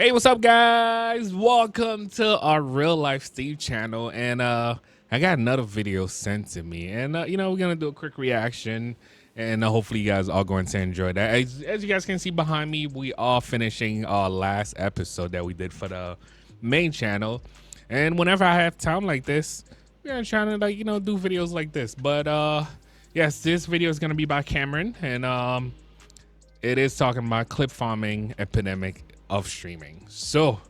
Hey, what's up, guys? Welcome to our real life Steve channel, and I got another video sent to me, and we're gonna do a quick reaction, and hopefully you guys are going to enjoy that. As you guys can see behind me, we are finishing our last episode that we did for the main channel, and whenever I have time like this, we're trying to do videos like this. But yes, this video is gonna be by Cameron, and it is talking about clip farming epidemic of streaming. So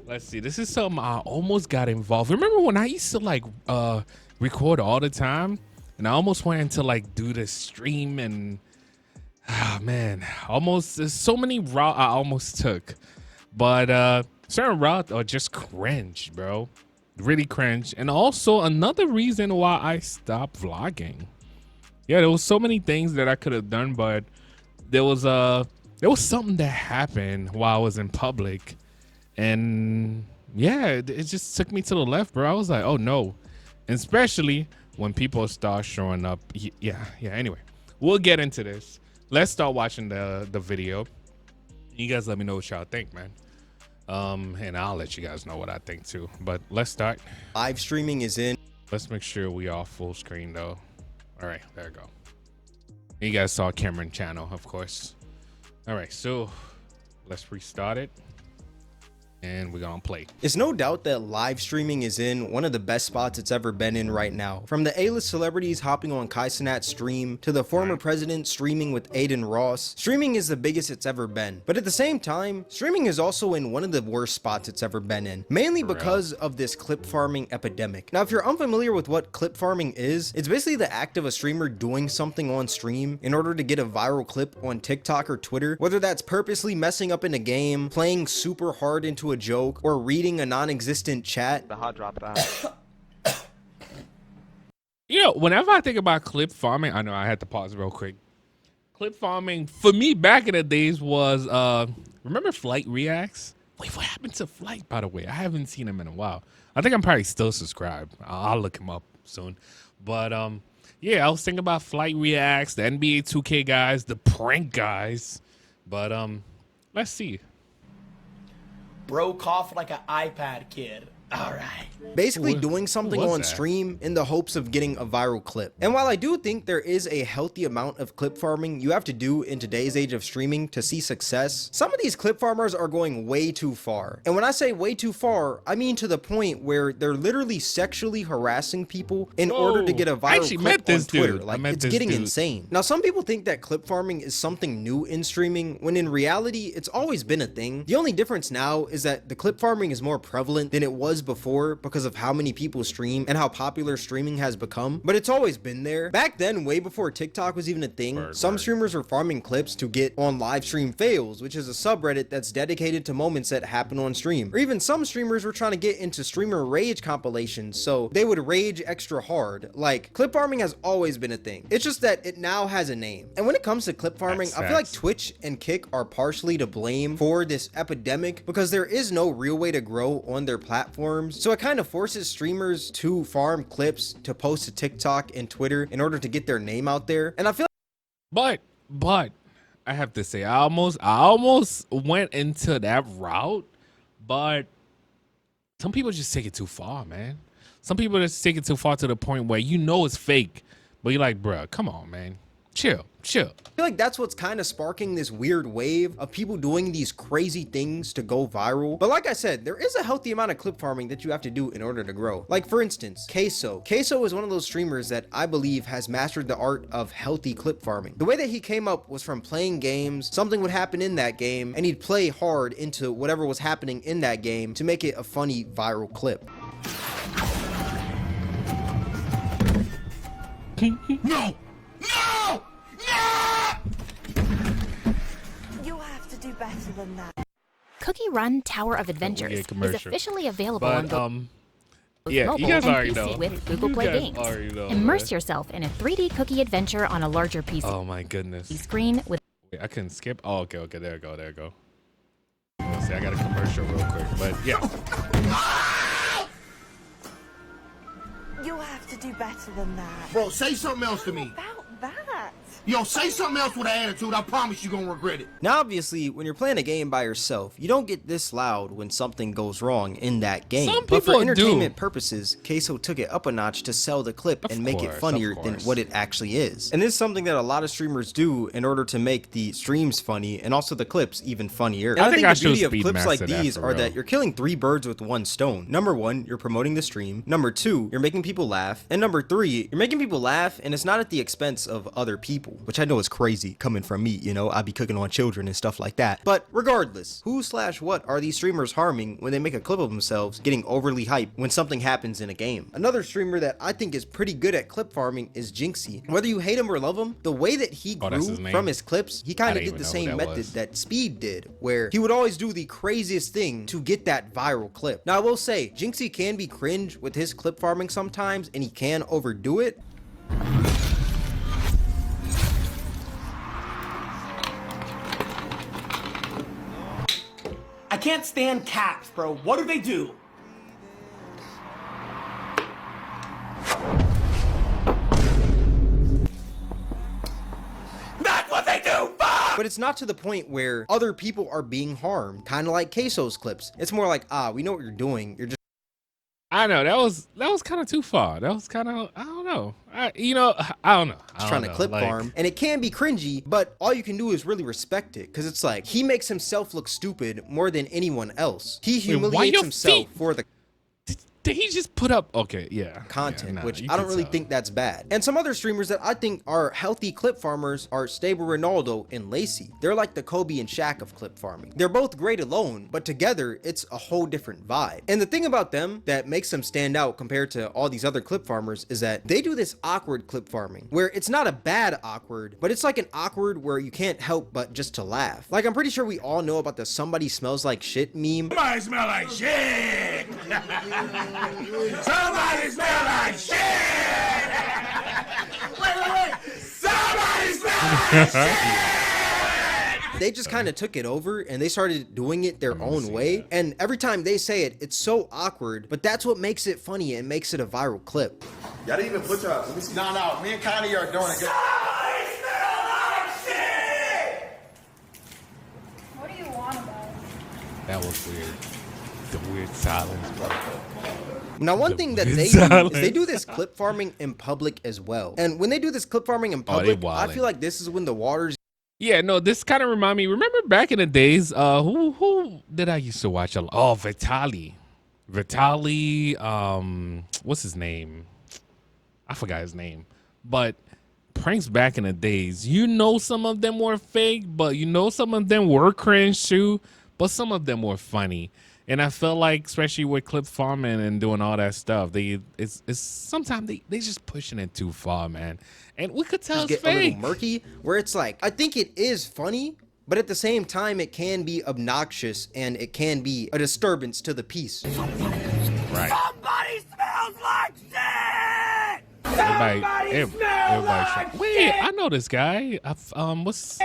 let's see, this is something I almost got involved. Remember when I used to record all the time, and I almost went into do this stream, and man, almost there's so many routes I almost took, but certain routes are just cringe, bro, really cringe. And also another reason why I stopped vlogging. Yeah, there was so many things that I could have done, but there was something that happened while I was in public, and yeah, it just took me to the left, bro. I was like, oh no. And especially when people start showing up. Yeah, anyway, we'll get into this. Let's start watching the video. You guys let me know what y'all think, man. And I'll let you guys know what I think too, but let's start. Live streaming is in. Let's make sure we are full screen though. All right, there we go. You guys saw Cameron channel, of course. All right, so let's restart it, and we're gonna play. It's no doubt that live streaming is in one of the best spots it's ever been in right now. From the A-list celebrities hopping on Kai Cenat's stream to the former president streaming with Aiden Ross, streaming is the biggest it's ever been. But at the same time, streaming is also in one of the worst spots it's ever been in, mainly because of this clip farming epidemic. Now, if you're unfamiliar with what clip farming is, it's basically the act of a streamer doing something on stream in order to get a viral clip on TikTok or Twitter, whether that's purposely messing up in a game, playing super hard into a joke, or reading a non-existent chat. The hot drop that. Whenever I think about clip farming, I know I had to pause real quick. Clip farming for me back in the days was remember Flight Reacts? Wait, what happened to Flight, by the way? I haven't seen him in a while. I think I'm probably still subscribed. I'll look him up soon. But yeah, I was thinking about Flight Reacts, the NBA 2K guys, the prank guys. But let's see. Broke off like an iPad kid. All right. Basically doing something on stream in the hopes of getting a viral clip. And while I do think there is a healthy amount of clip farming you have to do in today's age of streaming to see success, some of these clip farmers are going way too far. And when I say way too far, I mean to the point where they're literally sexually harassing people in order to get a viral clip on Twitter. Like, it's getting insane. Now, some people think that clip farming is something new in streaming, when in reality, it's always been a thing. The only difference now is that the clip farming is more prevalent than it was before because of how many people stream and how popular streaming has become, but it's always been there. Back then, way before TikTok was even a thing, some streamers were farming clips to get on live stream fails, which is a subreddit that's dedicated to moments that happen on stream. Or even some streamers were trying to get into streamer rage compilations, so they would rage extra hard. Like, clip farming has always been a thing. It's just that it now has a name. And when it comes to clip farming, I feel like Twitch and Kick are partially to blame for this epidemic because there is no real way to grow on their platforms. So it kind of forces streamers to farm clips to post to TikTok and Twitter in order to get their name out there. And I feel but I have to say, I almost went into that route, but some people just take it too far, man. Some people just take it too far to the point where it's fake, but you're like, bruh, come on, man. Chill. I feel like that's what's kind of sparking this weird wave of people doing these crazy things to go viral. But like I said, there is a healthy amount of clip farming that you have to do in order to grow. Like, for instance, Queso is one of those streamers that I believe has mastered the art of healthy clip farming. The way that he came up was from playing games. Something would happen in that game, and he'd play hard into whatever was happening in that game to make it a funny viral clip. No! You have to do better than that. Cookie Run Tower of Adventures is officially available on both yeah, mobile you guys and already PC know. with Google Play Games. Immerse yourself in a 3D cookie adventure on a larger PC Oh my goodness. screen with. Wait, I couldn't skip. Oh, okay. There we go. Let's see, I got a commercial real quick, but yeah. You have to do better than that. Bro, say something else to me. About that. Yo, say something else with an attitude. I promise you're gonna regret it. Now, obviously, when you're playing a game by yourself, you don't get this loud when something goes wrong in that game. Some But for people entertainment do. purposes, Queso took it up a notch to sell the clip and make it Of funnier than course. what it actually is. And this is something that a lot of streamers do in order to make the streams funny and also the clips even funnier. And I think I the beauty should of clips like speedmaster that these for are that real. you're killing 3 birds with 1 stone. Number 1, you're promoting the stream. Number 2, you're making people laugh. And number 3, you're making people laugh and it's not at the expense of other people, which I know is crazy coming from me, you know, I be cooking on children and stuff like that. But regardless, who/what are these streamers harming when they make a clip of themselves getting overly hyped when something happens in a game? Another streamer that I think is pretty good at clip farming is Jinxie. Whether you hate him or love him, the way that he Oh, that's grew his name? from his clips, he kind of didn't did the even know same who that method was. that Speed did, where he would always do the craziest thing to get that viral clip. Now, I will say, Jinxie can be cringe with his clip farming sometimes, and he can overdo it. I can't stand caps, bro. What do they do? That's what they do! Fuck! But it's not to the point where other people are being harmed, kind of like Queso's clips. It's more like, we know what you're doing. You're just I know that was kind of too far. That was kind of, I don't know. I don't know. trying to clip farm, and it can be cringy, but all you can do is really respect it, because it's like he makes himself look stupid more than anyone else. He why humiliates your himself feet? for the Did he just put up? Okay, yeah. content, Yeah, nah, which you I don't can really tell. think that's bad. And some other streamers that I think are healthy clip farmers are Stable Ronaldo and Lacey. They're like the Kobe and Shaq of clip farming. They're both great alone, but together it's a whole different vibe. And the thing about them that makes them stand out compared to all these other clip farmers is that they do this awkward clip farming, where it's not a bad awkward, but it's like an awkward where you can't help but just to laugh. Like, I'm pretty sure we all know about the somebody smells like shit meme. Somebody smell like shit. Somebody smell like shit. Wait. Somebody smell like shit. They just kind of took it over and they started doing it their own way. And every time they say it, it's so awkward, but that's what makes it funny and makes it a viral clip. Y'all didn't even put your. Let me see. No. Me and Connie are doing it. Somebody smell like shit! What do you want about it? That was weird. The weird silence, bro. Now, one thing that they do is Silence. they do this clip farming in public as well. And when they do this clip farming in they public, I wildin'. feel like this is when the waters Yeah, no, this kind of remind me. Remember back in the days, who did I used to watch a lot? Oh, Vitali, what's his name? I forgot his name. But pranks back in the days, some of them were fake, but some of them were cringe too, but some of them were funny. And I felt like, especially with clip farming and doing all that stuff, it's sometimes they just pushing it too far, man. And we could tell it's get a little fake. murky, where it's like, I think it is funny, but at the same time, it can be obnoxious and it can be a disturbance to the piece. Right. Somebody smells like shit! Everybody. Wait, I know this guy. What's?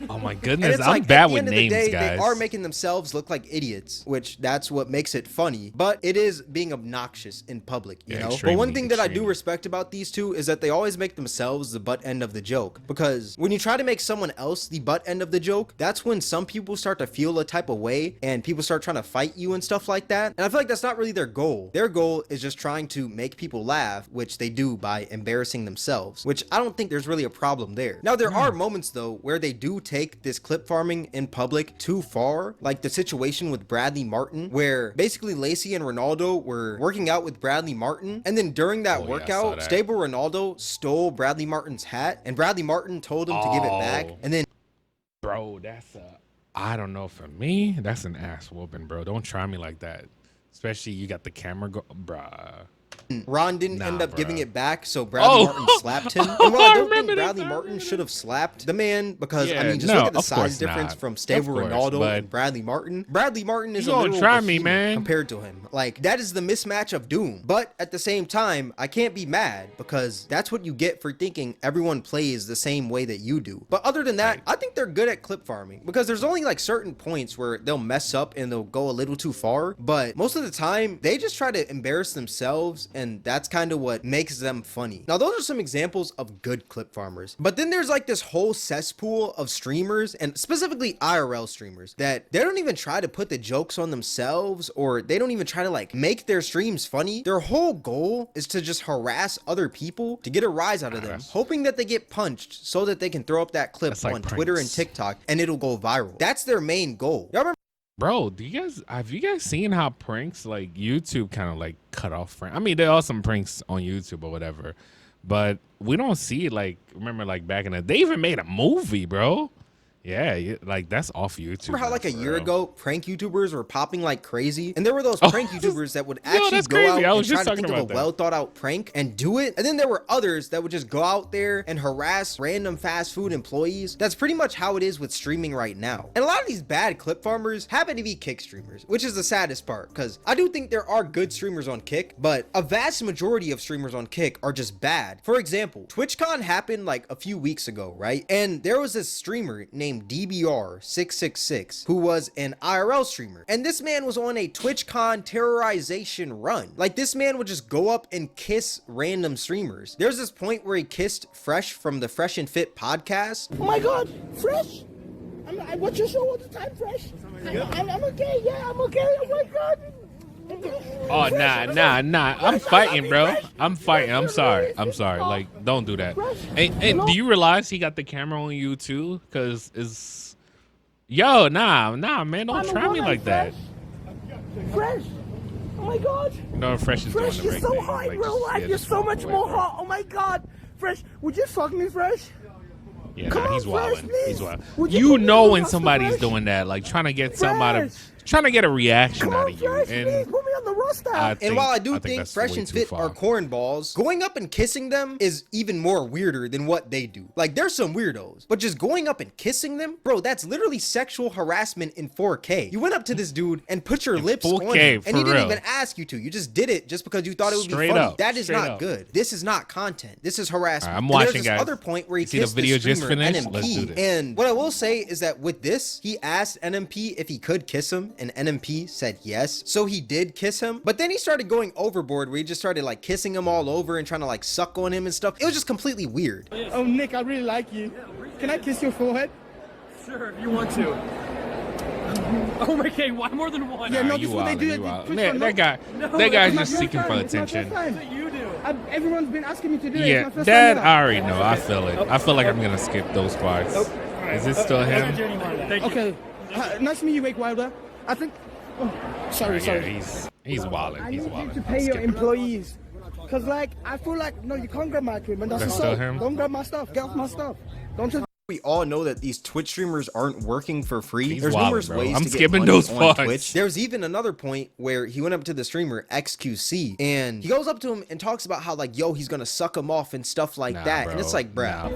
Oh my And goodness, it's I'm like, bad at the with end of names, the day, guys. they are making themselves look like idiots, which that's what makes it funny. But it is being obnoxious in public, you know? But one thing that I do respect about these two is that they always make themselves the butt end of the joke. Because when you try to make someone else the butt end of the joke, that's when some people start to feel a type of way and people start trying to fight you and stuff like that. And I feel like that's not really their goal. Their goal is just trying to make people laugh, which they do by embarrassing themselves, which I don't think there's really a problem there. Now, there are moments though where they do take this clip farming in public too far, like the situation with Bradley Martin, where basically Lacey and Ronaldo were working out with Bradley Martin, and then during that Oh, yeah, I saw workout, that. Stable Ronaldo stole Bradley Martin's hat, and Bradley Martin told him to give it back, Oh. and then Bro, I don't know, for me, that's an ass whooping, bro. Don't try me like that. Especially you got the camera bruh. Ron didn't end up bruh. giving it back, so Bradley Oh. Martin slapped him. And while I I don't think remember this, Bradley I Martin remember should have slapped the man, because I Yeah, mean, just no, look at the of course size difference not. from Stable Of course, Ronaldo but- and Bradley Martin. Bradley Martin is You a gonna literal try me, behemoth man. compared to him. Like, that is the mismatch of doom. But at the same time, I can't be mad, because that's what you get for thinking everyone plays the same way that you do. But other than that, I think they're good at clip farming, because there's only like certain points where they'll mess up and they'll go a little too far. But most of the time, they just try to embarrass themselves themselves, and that's kind of what makes them funny. Now, those are some examples of good clip farmers. But then there's like this whole cesspool of streamers, and specifically IRL streamers, that they don't even try to put the jokes on themselves, or they don't even try to like make their streams funny. Their whole goal is to just harass other people to get a rise out of them, hoping that they get punched so that they can throw up that clip on Twitter and TikTok and it'll go viral. That's their main goal. Y'all remember? Bro, have you guys seen how pranks like YouTube kind of like cut off pranks? I mean, there are some pranks on YouTube or whatever, but we don't see it like, remember like back in the, they even made a movie, bro. Yeah, like that's off YouTube. Remember how like a year ago, prank YouTubers were popping like crazy? And there were those prank YouTubers that would actually go out and try to think of a well thought out prank and do it. And then there were others that would just go out there and harass random fast food employees. That's pretty much how it is with streaming right now. And a lot of these bad clip farmers happen to be Kick streamers, which is the saddest part, because I do think there are good streamers on Kick, but a vast majority of streamers on Kick are just bad. For example, TwitchCon happened like a few weeks ago, right? And there was this streamer named DBR666 who was an IRL streamer, and this man was on a TwitchCon terrorization run. Like, this man would just go up and kiss random streamers. There's this point where he kissed Fresh from the Fresh and Fit podcast. Oh my god, Fresh! I watch your show all the time, Fresh. I'm okay, yeah, I'm okay. Oh my god. Oh, nah. I'm fighting, bro. I'm fighting. I'm sorry. Like, don't do that. And do you realize he got the camera on you too? Cause it's, yo, nah, man. Don't try me like that. Fresh. Oh my god. No, Fresh is Fresh, doing the you're right so thing. hot in Like, real life. You're so much more hot. Oh my god. Fresh, would you fuck me, Fresh? Yeah, Come nah, he's on, Fresh, wilding. please. He's wild. Would You put me know on when the somebody's roster, doing that, like trying to get something out of, Fresh. trying to get a reaction Come out on, of you. Fresh, please, And put me on the roster. And while I do think that's Fresh way and too Fit far. are cornballs, going up and kissing them is even more weirder than what they do. Like, there's some weirdos, but just going up and kissing them, bro, that's literally sexual harassment in 4K. You went up to this dude and put your lips on 4K, him, and he for didn't real. even ask you to. You just did it just because you thought it would Straight be funny. up, That is straight not up. good. This is not content. This is harassment. I'm And watching, there's this guys. other point where he See the kissed video the just streamer finished? Let's do NMP, this. and what I will say is that with this, he asked NMP if he could kiss him, and NMP said yes. So he did kiss him, but then he started going overboard where he just started like kissing him all over and trying to like suck on him and stuff. It was just completely weird. Oh, Nick, I really like you. Can I kiss your forehead? Sure, if you want to. Oh my god, why more than one? Yeah, no, you this is what they wildin', do. you at the wildin'. Twitch Man, one, that guy's It's my just first seeking time. for It's my attention. first time. What you do? Everyone's been asking me to do it. It's Yeah, my first that time I already know. I feel it. I feel like I'm gonna skip those parts. Is it still him? Thank you. Okay. Nice to meet you, Wake Wilder. I think. Oh, sorry. Yeah, he's wilding. I He's need you wilding. to pay your employees. Cause like I feel like no, you can't grab my equipment. That's That's assault. still him? Don't grab my stuff. Get off my stuff. Don't just. We all know that these Twitch streamers aren't working for free. He's There's wildin', numerous bro. ways I'm to get skipping money those on parts. Twitch. There's even another point where he went up to the streamer XQC and he goes up to him and talks about how like, yo, he's gonna suck him off and stuff like that. Bro. And it's like, bruh,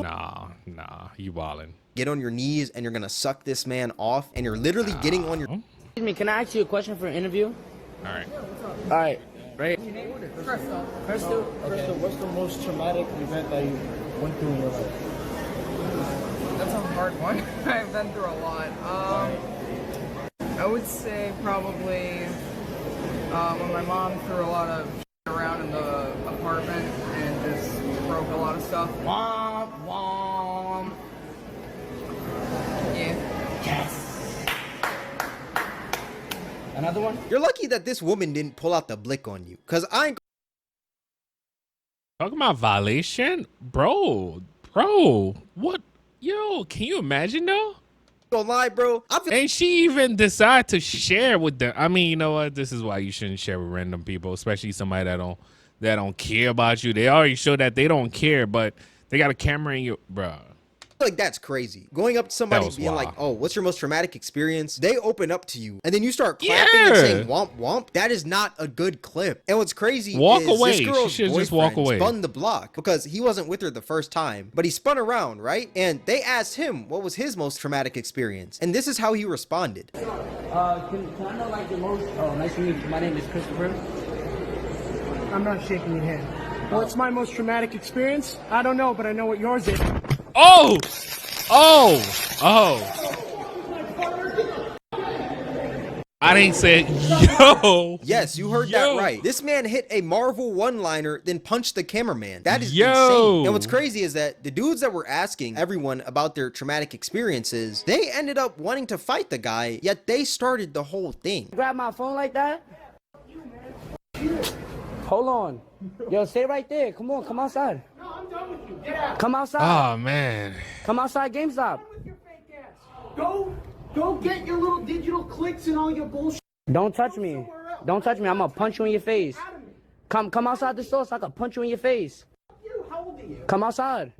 Nah. You wilding. get on your knees and you're gonna suck this man off, and you're literally getting on your. Excuse me, can I ask you a question for an interview? All right. All right, right. Crystal, what's the most traumatic event that you went through in your life? That's a hard one. I've been through a lot. I would say probably when my mom threw a lot of shit around in the apartment and just broke a lot of stuff. Womp womp. Yeah. Yes. Another one? You're lucky that this woman didn't pull out the blick on you, cause I ain't. Talking about violation, bro. What? Yo, can you imagine though? Gonna lie, bro. I feel And she even decide to share with them. I mean, you know what? This is why you shouldn't share with random people, especially somebody that don't care about you. They already show that they don't care, but they got a camera in you, bro. like that's crazy. Going up to somebody was being wild. like, oh, what's your most traumatic experience? They open up to you and then you start clapping and Yeah. saying womp womp. That is not a good clip. And what's crazy Walk is away. this girl's She should just walk boyfriend away. spun the block because he wasn't with her the first time, but he spun around, right? And they asked him what was his most traumatic experience. And this is how he responded. Can I know like the most? Oh, nice to meet you. My name is Christopher. I'm not shaking your hand. What's my most traumatic experience? I don't know, but I know what yours is. Oh! I didn't say yo. Yes, you heard that right. This man hit a Marvel one-liner, then punched the cameraman. That is Yo. insane. And what's crazy is that the dudes that were asking everyone about their traumatic experiences, they ended up wanting to fight the guy, yet they started the whole thing. Grab my phone like that? Hold on. Yo, stay right there. Come on, come outside. No, I'm done with you. Get out. Come outside. Oh man. Come outside, GameStop. Go get your little digital clicks and all your bullshit. Don't touch me. Don't touch me. I'm gonna punch you in your face. Come outside the store so I can punch you in your face. How old are you? Come outside.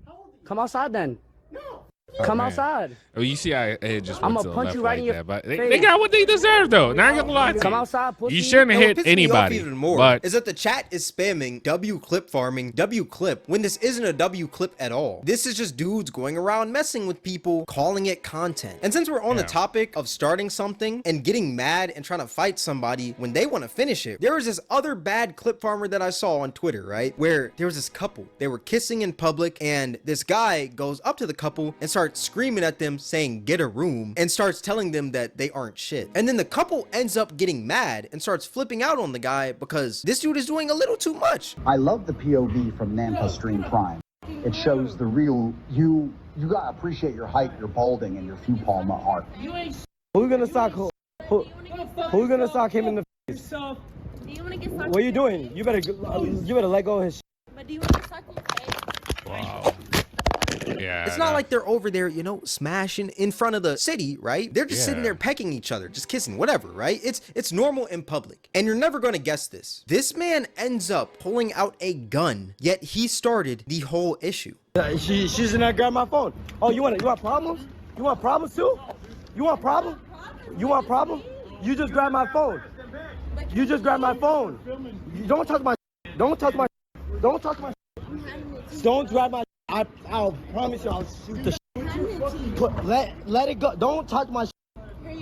Come outside then. No. Come outside. Oh, you see, it just went I'ma to the punch left you right like in your that, but they face. got what they deserve, though. Not gonna lie to Come you. outside, pussy. You shouldn't And what hit pisses me off anybody. even more But is that the chat is spamming W clip farming, W clip, when this isn't a W clip at all. This is just dudes going around messing with people, calling it content. And since we're on the topic of starting something and getting mad and trying to fight somebody when they want to finish it, there was this other bad clip farmer that I saw on Twitter, right? Where there was this couple, they were kissing in public, and this guy goes up to the couple and starts screaming at them saying, "Get a room," and starts telling them that they aren't shit. And then the couple ends up getting mad and starts flipping out on the guy because this dude is doing a little too much. I love the POV from Nampa Stream Prime. It shows the real you. You gotta appreciate your height, your balding, and your few palma art. Who's gonna sock who's gonna sock him in the face? Do you want to get socked? What are you doing? You better let go of his But do you want to suck in the face? wow. Yeah. It's not like they're over there, you know, smashing in front of the city, right? They're just sitting there pecking each other, just kissing, whatever, right? It's normal in public. And you're never going to guess this. This man ends up pulling out a gun, yet he started the whole issue. She's not grab my phone. Oh, you want problems? You want problems too? You want problem? You want problem? You just grab my phone. You just grab my phone. You don't touch my. Don't touch my. Don't touch my. Don't grab my. I'll promise you I'll shoot the let it go. Don't touch my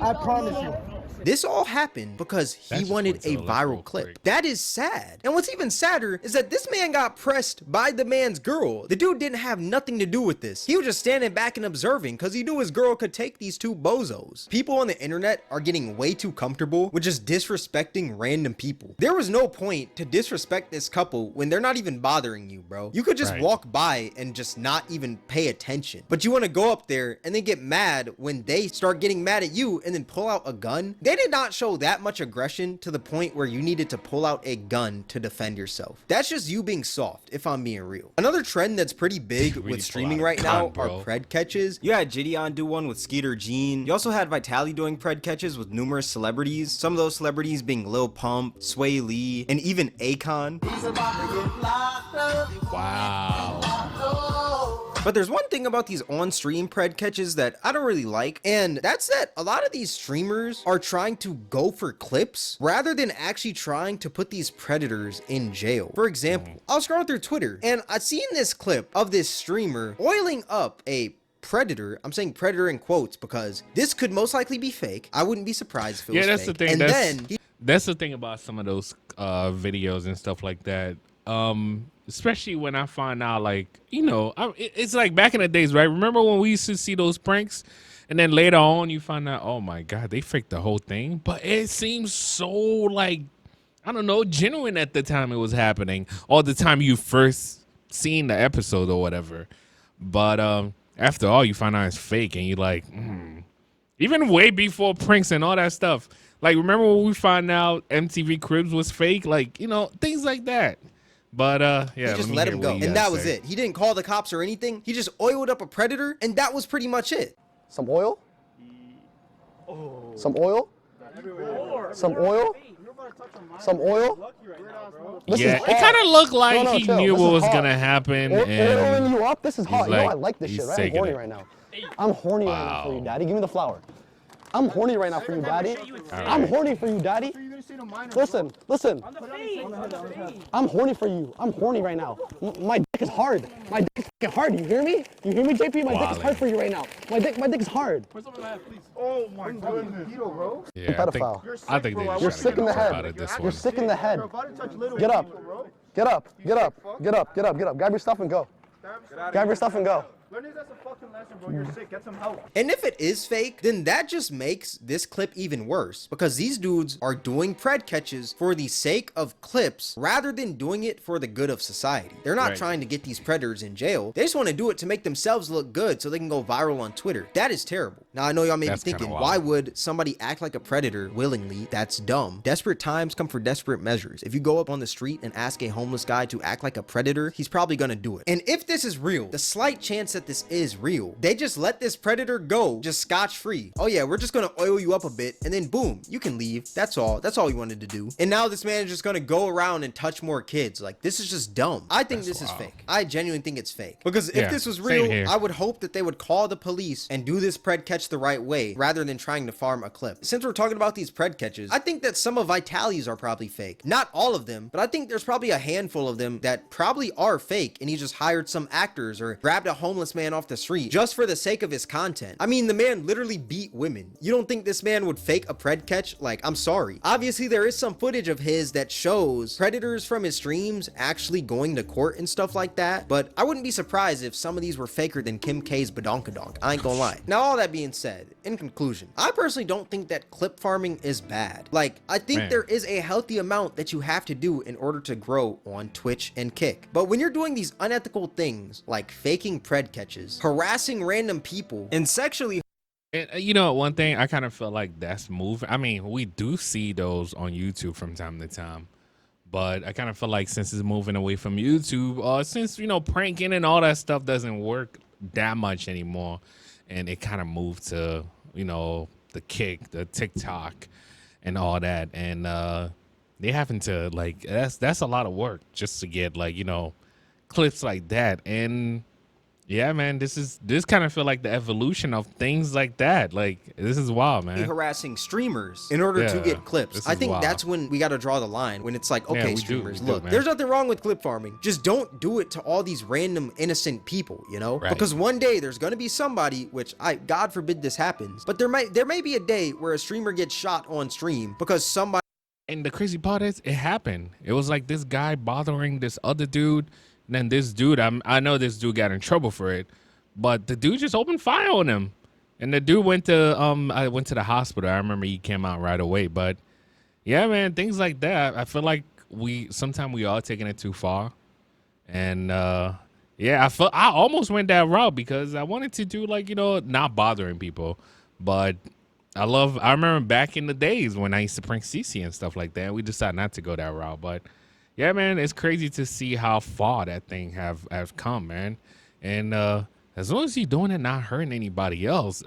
I promise you. This all happened because he wanted a viral clip. That is sad. And what's even sadder is that this man got pressed by the man's girl. The dude didn't have nothing to do with this. He was just standing back and observing because he knew his girl could take these two bozos. People on the internet are getting way too comfortable with just disrespecting random people. There was no point to disrespect this couple when they're not even bothering you, bro. You could just walk by and just not even pay attention. But you want to go up there and then get mad when they start getting mad at you and then pull out a gun? They did not show that much aggression to the point where you needed to pull out a gun to defend yourself. That's just you being soft, if I'm being real. Another trend that's pretty big with streaming right now are pred catches. You had Gideon do one with Skeeter Jean. You also had Vitaly doing pred catches with numerous celebrities. Some of those celebrities being Lil Pump, Sway Lee, and even Akon. Wow. But there's one thing about these on-stream pred catches that I don't really like, and that's that a lot of these streamers are trying to go for clips rather than actually trying to put these predators in jail. For example, I was scrolling through Twitter and I seen this clip of this streamer oiling up a predator. I'm saying predator in quotes because this could most likely be fake. I wouldn't be surprised if it was that's fake. The thing. And that's the thing about some of those videos and stuff like that. Especially when I find out, like, you know, it's like back in the days, right? Remember when we used to see those pranks, and then later on you find out, oh my God, they faked the whole thing. But it seems so, like, I don't know, genuine at the time it was happening, or the time you first seen the episode or whatever. But after all, you find out it's fake, and you're like, even way before pranks and all that stuff. Like, remember when we found out MTV Cribs was fake? Like, you know, things like that. But yeah, he just let him go, and that was it. He didn't call the cops or anything. He just oiled up a predator, and that was pretty much it. Some oil? Some oil? Some oil? Some oil? Yeah, it kind of looked like he knew what was gonna happen. And oiling you up? This is hot. You know I like this shit, right? I'm horny it. right now. I'm horny right now for you, Daddy. Give me the flower. I'm horny right now for you, Daddy. I'm horny for you, Daddy. Listen, listen. I'm horny for you. I'm horny right now. My dick is hard. My dick is fucking hard. You hear me? You hear me, JP? My dick is hard for you right now. My dick is hard. Oh my goodness. Bro. Yeah, pedophile. I think you're sick in the head. You're sick in the head. Get up. Get up. Get up. Get up. Get up. Get up. Grab your stuff and go. Grab your stuff and go. Learn this as a fucking lesson, bro. You're sick. Get some help. And if it is fake, then that just makes this clip even worse, because these dudes are doing pred catches for the sake of clips rather than doing it for the good of society. They're not trying to get these predators in jail. They just want to do it to make themselves look good so they can go viral on Twitter. That is terrible. Now, I know y'all may be thinking, why would somebody act like a predator willingly? That's dumb. Desperate times come for desperate measures. If you go up on the street and ask a homeless guy to act like a predator, he's probably gonna do it. And if this is real, the slight chance that this is real, they just let this predator go just scotch-free. Oh yeah, we're just gonna oil you up a bit and then boom, you can leave. That's all you wanted to do. And now this man is just gonna go around and touch more kids. Like, this is just dumb. I think this is fake. I genuinely think it's fake, because if this was real, I would hope that they would call the police and do this pred catch the right way rather than trying to farm a clip. Since we're talking about these pred catches, I think that some of Vitali's are probably fake. Not all of them, but I think there's probably a handful of them that probably are fake, and he just hired some actors or grabbed a homeless man off the street just for the sake of his content. I mean, the man literally beat women. You don't think this man would fake a pred catch? Like, I'm sorry. Obviously, there is some footage of his that shows predators from his streams actually going to court and stuff like that, but I wouldn't be surprised if some of these were faker than Kim K's badonkadonk. I ain't gonna lie. Now, all that being said, in conclusion, I personally don't think that clip farming is bad. Like, I think there is a healthy amount that you have to do in order to grow on Twitch and Kick. But when you're doing these unethical things like faking pred catches, harassing random people, and sexually, and you know, one thing I kind of feel like that's moving. I mean, we do see those on YouTube from time to time, but I kind of feel like since it's moving away from YouTube, since, you know, pranking and all that stuff doesn't work that much anymore, and it kind of moved to, you know, the Kick, the TikTok, and all that, and they having to, like, that's a lot of work just to get, like, you know, clips like that. And yeah, man, this kind of feel like the evolution of things like that. Like, this is wild, man. Harassing streamers in order to get clips. I think that's when we got to draw the line, when it's like, okay, streamers, look, there's nothing wrong with clip farming. Just don't do it to all these random innocent people, you know? Because one day there's going to be somebody, which God forbid this happens, but there may be a day where a streamer gets shot on stream because somebody. And the crazy part is, it happened. It was like this guy bothering this other dude. And then this dude, I know this dude got in trouble for it, but the dude just opened fire on him. And the dude went to the hospital. I remember he came out right away. But yeah, man, things like that. I feel like sometimes we are taking it too far. And yeah, I almost went that route because I wanted to do, like, you know, not bothering people. But I remember back in the days when I used to prank CC and stuff like that. We decided not to go that route. But yeah, man, it's crazy to see how far that thing have come, man. And as long as you're doing it, not hurting anybody else,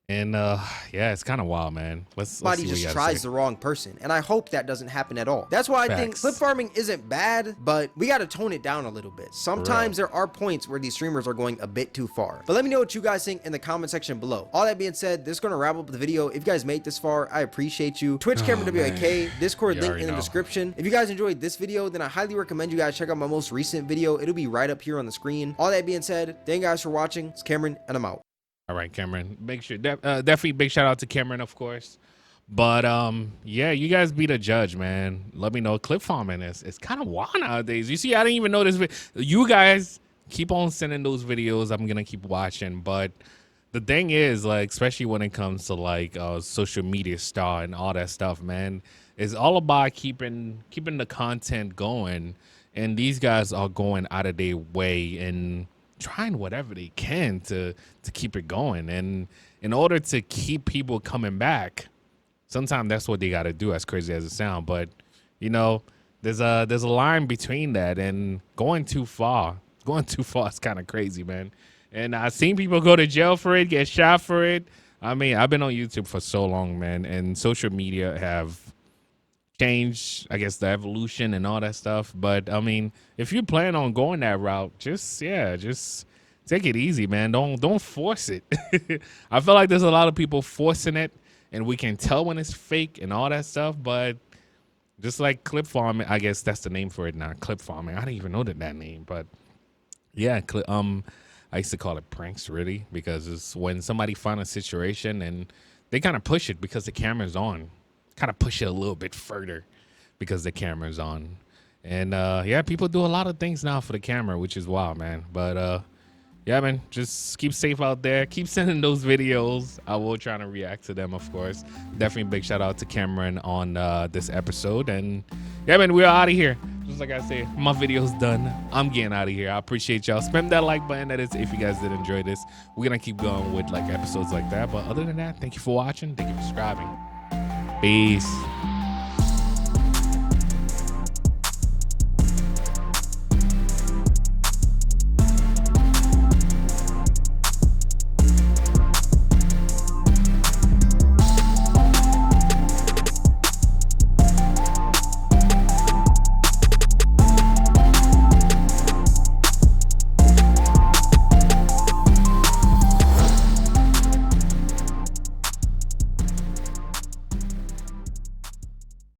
yeah, it's kind of wild, man. Let's see what just tries the wrong person, and I hope that doesn't happen at all. That's why I think clip farming isn't bad, but we got to tone it down a little bit. Sometimes there are points where these streamers are going a bit too far. But let me know what you guys think in the comment section below. All that being said, this is going to wrap up the video. If you guys made this far, I appreciate you. Twitch, Cameron WIK, Discord link in the description. If you guys enjoyed this video, then I highly recommend you guys check out my most recent video. It'll be right up here on the screen. All that being said, thank you guys for watching. It's Cameron, and I'm out. All right, Cameron. Make sure definitely big shout out to Cameron, of course. But yeah, you guys be the judge, man. Let me know. Clip farming it's kind of wild nowadays. You see, I didn't even know this. You guys keep on sending those videos. I'm gonna keep watching. But the thing is, like, especially when it comes to like social media star and all that stuff, man, it's all about keeping the content going. And these guys are going out of their way and trying whatever they can to keep it going. And in order to keep people coming back, sometimes that's what they got to do, as crazy as it sounds. But, you know, there's a line between that and going too far. Going too far is kind of crazy, man. And I've seen people go to jail for it, get shot for it. I mean, I've been on YouTube for so long, man, and social media have changed, I guess, the evolution and all that stuff. But I mean, if you plan on going that route, just take it easy, man. Don't force it. I feel like there's a lot of people forcing it, and we can tell when it's fake and all that stuff. But just like clip farming, I guess that's the name for it now, clip farming. I didn't even know that name, but yeah, I used to call it pranks, really, because it's when somebody find a situation and they kind of push it because the camera's on. Kind of push it a little bit further because the camera's on. And yeah, people do a lot of things now for the camera, which is wild, man. But yeah, man, just keep safe out there. Keep sending those videos. I will try to react to them, of course. Definitely big shout out to Cameron on this episode. And yeah, man, we're out of here. Just like I say, my video's done. I'm getting out of here. I appreciate y'all. Spam that like button. That is, if you guys did enjoy this. We're going to keep going with like episodes like that. But other than that, thank you for watching. Thank you for subscribing. Peace.